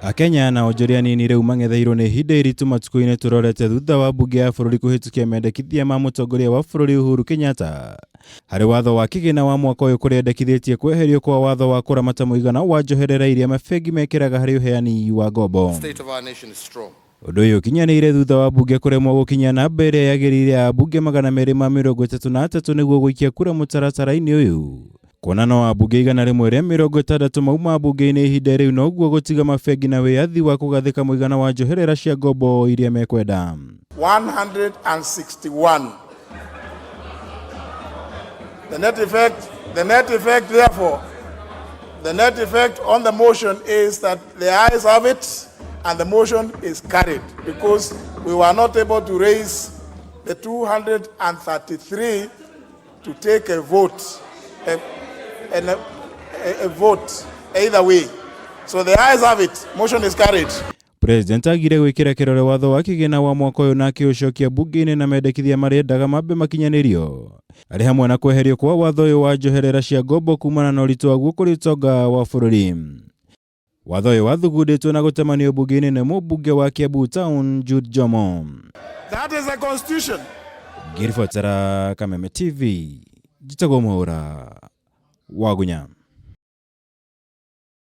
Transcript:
Akenya na onjoria nini riu mang'etheirwo ni ihinda iritu matuko-ini turorete thutha wa mbunge ya bururi kuhitukia mendekithia ma mutongoria wa bururi Uhuru Kenyatta hari watho wa kigina wa mwaka uyu kuriendekithĩtie kweherio kwa watho wa kuramata muigana wa njoherera iria mabengi mekiraga hari uheani wa ngombo. Undu uyu ukinyanĩire thutha wa mbunge kuremwo gukinya namba ĩrĩa yagĩrĩire ya mbunge 233 nĩguo gũikia kura mũtaratara-inĩ uyu. Kuona no ambunge igana rĩmwe rĩa 60 mauma mbunge-inĩ ihinda rĩu noguo gũtiga mabengi na wĩyathi wa kũgathĩka mũigana wa njoherera cia ngombo iria mekwenda. 161. The net effect on the motion is that the ayes have it and the motion is carried because we were not able to raise the 233 to take a vote. A vote either way. So the ayes have it. Motion is carried. President agire gwikira kirore watho wa kigina wa mwaka uyu na akiucokia bunge-ini na mendekithia mariendaga mambe makinyanirio ari hamwe na kweherio kwa watho uyu wa njoherera cia ngombo kumana na uritu waguo kuri utonga wa bururi. Watho uyu wathugunditwo na gutemanio bunge-ini ni mũmbunge wa Kiambu Town Jude Jomo. That is the constitution. Ngiribatara Kameme TV. Jitagwo Mwaura Wagunya.